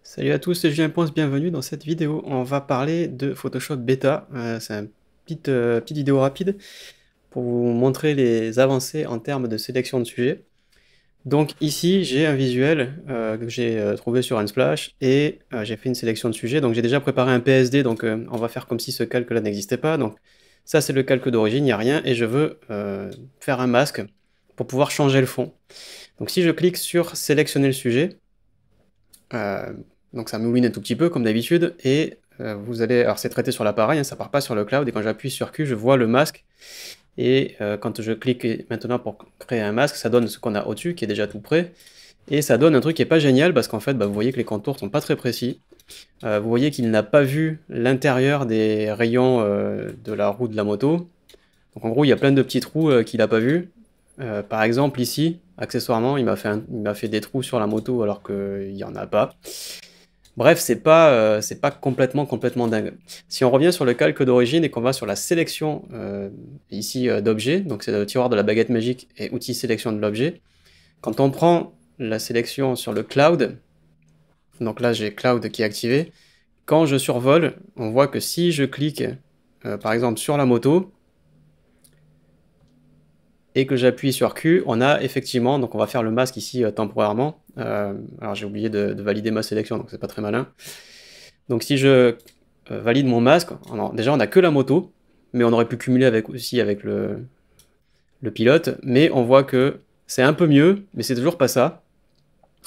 Salut à tous, c'est Julien Ponce, bienvenue dans cette vidéo. On va parler de Photoshop Beta. C'est une petite vidéo rapide pour vous montrer les avancées en termes de sélection de sujets. Donc ici, j'ai un visuel que j'ai trouvé sur Unsplash et j'ai fait une sélection de sujets. Donc j'ai déjà préparé un PSD, donc on va faire comme si ce calque-là n'existait pas. Donc ça, c'est le calque d'origine, il n'y a rien. Et je veux faire un masque pour pouvoir changer le fond. Donc si je clique sur sélectionner le sujet, donc ça mouline un tout petit peu comme d'habitude, et vous allez, alors c'est traité sur l'appareil, hein, ça part pas sur le cloud, et quand j'appuie sur Q, je vois le masque, et quand je clique maintenant pour créer un masque, ça donne ce qu'on a au-dessus, qui est déjà tout prêt, et ça donne un truc qui est pas génial, parce qu'en fait, vous voyez que les contours sont pas très précis, vous voyez qu'il n'a pas vu l'intérieur des rayons de la roue de la moto, donc en gros, il y a plein de petits trous qu'il n'a pas vu. Par exemple, ici, accessoirement, il m'a fait des trous sur la moto alors qu'il n'y en a pas. Bref, c'est pas complètement dingue. Si on revient sur le calque d'origine et qu'on va sur la sélection ici d'objets, donc c'est le tiroir de la baguette magique et outil sélection de l'objet, quand on prend la sélection sur le cloud, donc là j'ai cloud qui est activé, quand je survole, on voit que si je clique par exemple sur la moto, et que j'appuie sur Q, on a effectivement, donc on va faire le masque ici temporairement. Alors j'ai oublié de valider ma sélection, donc c'est pas très malin. Donc si je valide mon masque, alors, déjà on n'a que la moto, mais on aurait pu cumuler aussi avec le pilote, mais on voit que c'est un peu mieux, mais c'est toujours pas ça.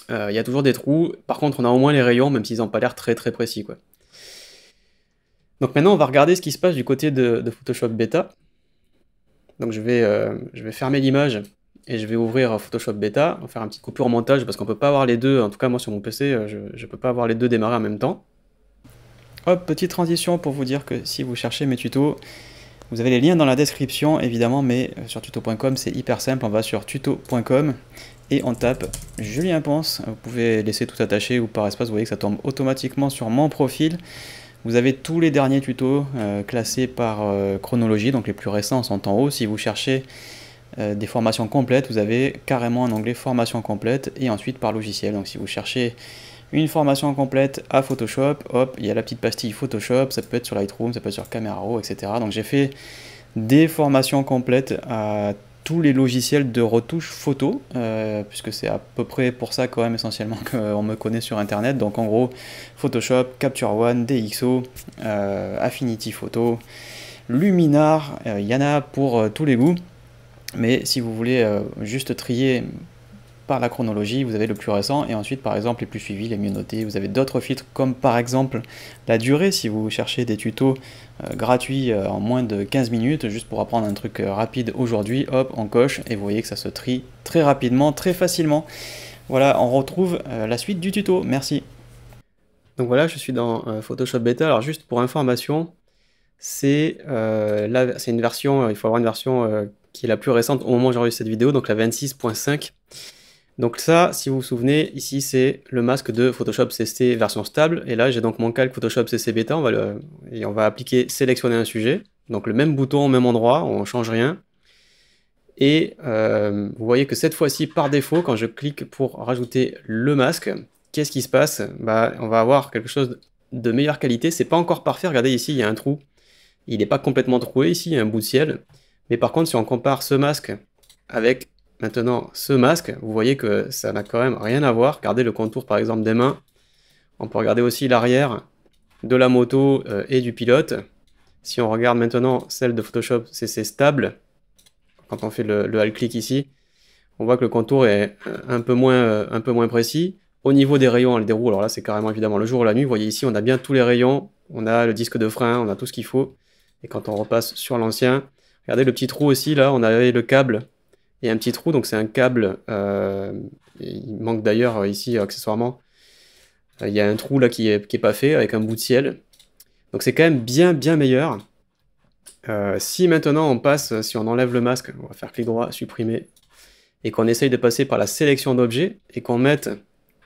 Il y a toujours des trous, par contre on a au moins les rayons, même s'ils n'ont pas l'air très précis, quoi. Donc maintenant on va regarder ce qui se passe du côté de Photoshop Beta. Donc je vais fermer l'image et je vais ouvrir Photoshop Beta, on va faire un petit coupure montage parce qu'on peut pas avoir les deux, en tout cas moi sur mon PC, je peux pas avoir les deux démarrer en même temps. Hop, petite transition pour vous dire que si vous cherchez mes tutos, vous avez les liens dans la description évidemment, mais sur tuto.com c'est hyper simple, on va sur tuto.com et on tape Julien Ponce, vous pouvez laisser tout attaché ou par espace, vous voyez que ça tombe automatiquement sur mon profil. Vous avez tous les derniers tutos classés par chronologie, donc les plus récents sont en haut. Si vous cherchez des formations complètes, vous avez carrément un onglet formation complète et ensuite par logiciel. Donc si vous cherchez une formation complète à Photoshop, hop, il y a la petite pastille Photoshop, ça peut être sur Lightroom, ça peut être sur Camera Raw, etc. Donc j'ai fait des formations complètes à tous les logiciels de retouche photo, puisque c'est à peu près pour ça quand même essentiellement qu'on me connaît sur internet. Donc en gros, Photoshop, Capture One, DxO, Affinity Photo, Luminar, il y en a pour tous les goûts. Mais si vous voulez juste trier par la chronologie, vous avez le plus récent, et ensuite par exemple les plus suivis, les mieux notés. Vous avez d'autres filtres comme par exemple la durée, si vous cherchez des tutos gratuits en moins de 15 minutes, juste pour apprendre un truc rapide aujourd'hui, hop, on coche, et vous voyez que ça se trie très rapidement, très facilement. Voilà, on retrouve la suite du tuto, merci. Donc voilà, je suis dans Photoshop Beta, alors juste pour information, c'est une version, il faut avoir une version qui est la plus récente au moment où j'enregistre cette vidéo, donc la 26.5. Donc ça, si vous vous souvenez, ici c'est le masque de Photoshop CC version stable, et là j'ai donc mon calque Photoshop CC Beta, on va appliquer sélectionner un sujet, donc le même bouton au même endroit, on ne change rien, et vous voyez que cette fois-ci par défaut, quand je clique pour rajouter le masque, qu'est-ce qui se passe? On va avoir quelque chose de meilleure qualité, c'est pas encore parfait, regardez ici il y a un trou, il n'est pas complètement troué ici, il y a un bout de ciel, mais par contre si on compare ce masque avec maintenant, ce masque, vous voyez que ça n'a quand même rien à voir. Regardez le contour par exemple des mains. On peut regarder aussi l'arrière de la moto et du pilote. Si on regarde maintenant celle de Photoshop CC stable, quand on fait le alt-click ici, on voit que le contour est un peu moins précis. Au niveau des rayons, les roues, alors là c'est carrément évidemment le jour ou la nuit. Vous voyez ici, on a bien tous les rayons, on a le disque de frein, on a tout ce qu'il faut. Et quand on repasse sur l'ancien, regardez le petit trou aussi, là, on avait le câble. Et un petit trou, donc c'est un câble, il manque d'ailleurs ici accessoirement, il y a un trou là qui est pas fait avec un bout de ciel, donc c'est quand même bien meilleur. Si maintenant on passe, si on enlève le masque, on va faire clic droit, supprimer, et qu'on essaye de passer par la sélection d'objets, et qu'on mette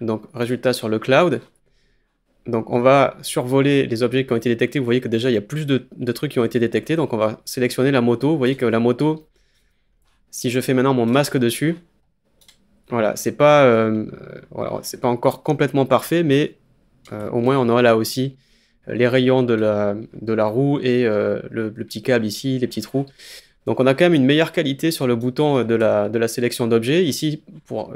donc résultat sur le cloud, Donc on va survoler les objets qui ont été détectés. Vous voyez que déjà il y a plus de trucs qui ont été détectés. Donc on va sélectionner la moto. Vous voyez que la moto, si je fais maintenant mon masque dessus, voilà, c'est pas encore complètement parfait, mais au moins on aura là aussi les rayons de la roue et le petit câble ici, les petits trous. Donc on a quand même une meilleure qualité sur le bouton de la sélection d'objets. Ici, pour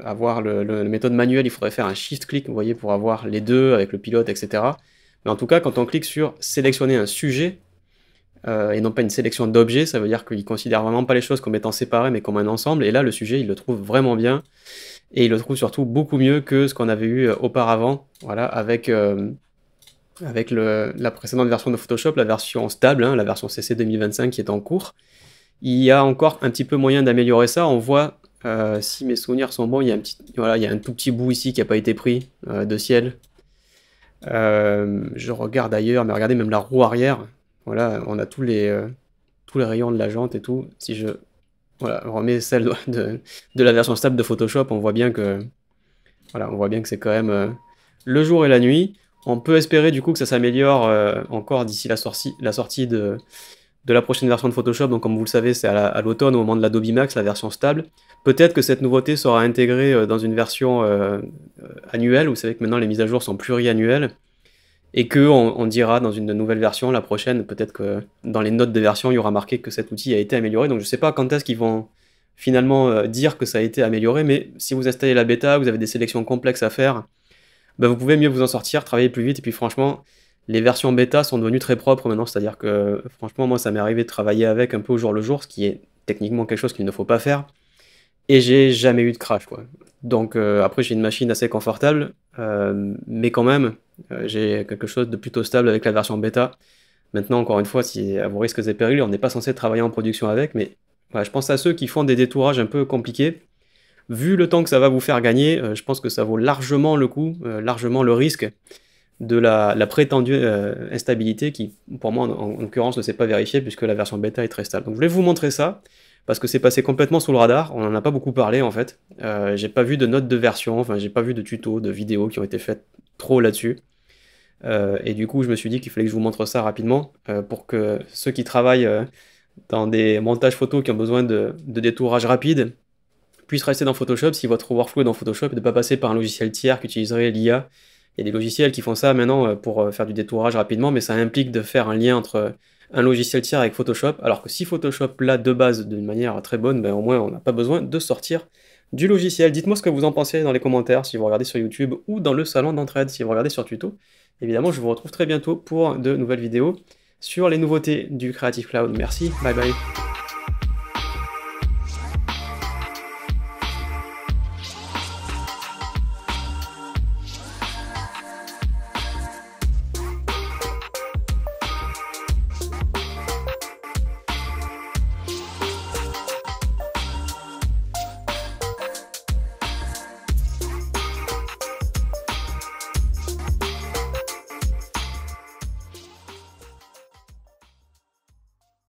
avoir la méthode manuelle, il faudrait faire un shift-click, vous voyez, pour avoir les deux avec le pilote, etc. Mais en tout cas, quand on clique sur sélectionner un sujet, et non pas une sélection d'objets, ça veut dire qu'il considère vraiment pas les choses comme étant séparées, mais comme un ensemble. Et là, le sujet, il le trouve vraiment bien. Et il le trouve surtout beaucoup mieux que ce qu'on avait eu auparavant, voilà, avec la précédente version de Photoshop, la version stable, hein, la version CC 2025 qui est en cours. Il y a encore un petit peu moyen d'améliorer ça. On voit, si mes souvenirs sont bons, il y a un tout petit bout ici qui n'a pas été pris de ciel. Je regarde ailleurs, mais regardez, même la roue arrière, voilà, on a tous les rayons de la jante et tout. Si je remets celle de la version stable de Photoshop, on voit bien que c'est quand même le jour et la nuit. On peut espérer du coup que ça s'améliore encore d'ici la sortie de la prochaine version de Photoshop. Donc comme vous le savez, c'est à l'automne, au moment de l'Adobe Max, la version stable. Peut-être que cette nouveauté sera intégrée dans une version annuelle. Vous savez que maintenant les mises à jour sont pluriannuelles. Et qu'on dira dans une nouvelle version, la prochaine, peut-être que dans les notes de version, il y aura marqué que cet outil a été amélioré. Donc je ne sais pas quand est-ce qu'ils vont finalement dire que ça a été amélioré, mais si vous installez la bêta, vous avez des sélections complexes à faire, bah, vous pouvez mieux vous en sortir, travailler plus vite. Et puis franchement, les versions bêta sont devenues très propres maintenant, c'est-à-dire que franchement, moi, ça m'est arrivé de travailler avec un peu au jour le jour, ce qui est techniquement quelque chose qu'il ne faut pas faire. Et j'ai jamais eu de crash, quoi. Donc après, j'ai une machine assez confortable, mais quand même, j'ai quelque chose de plutôt stable avec la version bêta. Maintenant, encore une fois, si à vos risques et périls, on n'est pas censé travailler en production avec, mais voilà, je pense à ceux qui font des détourages un peu compliqués. Vu le temps que ça va vous faire gagner, je pense que ça vaut largement le coup, largement le risque de la prétendue instabilité qui, pour moi, en l'occurrence, ne s'est pas vérifiée puisque la version bêta est très stable. Donc je voulais vous montrer ça, parce que c'est passé complètement sous le radar, on n'en a pas beaucoup parlé en fait. J'ai pas vu de notes de version, enfin j'ai pas vu de tutos, de vidéos qui ont été faites trop là-dessus. Et du coup, je me suis dit qu'il fallait que je vous montre ça rapidement, pour que ceux qui travaillent dans des montages photos qui ont besoin de détourage rapide puissent rester dans Photoshop si votre workflow est dans Photoshop et de ne pas passer par un logiciel tiers qui utiliserait l'IA. Il y a des logiciels qui font ça maintenant pour faire du détourage rapidement, mais ça implique de faire un lien entre un logiciel tiers avec Photoshop, alors que si Photoshop l'a de base d'une manière très bonne, ben au moins on n'a pas besoin de sortir du logiciel. Dites-moi ce que vous en pensez dans les commentaires si vous regardez sur YouTube ou dans le salon d'entraide si vous regardez sur Tuto. Évidemment, je vous retrouve très bientôt pour de nouvelles vidéos sur les nouveautés du Creative Cloud. Merci, bye bye.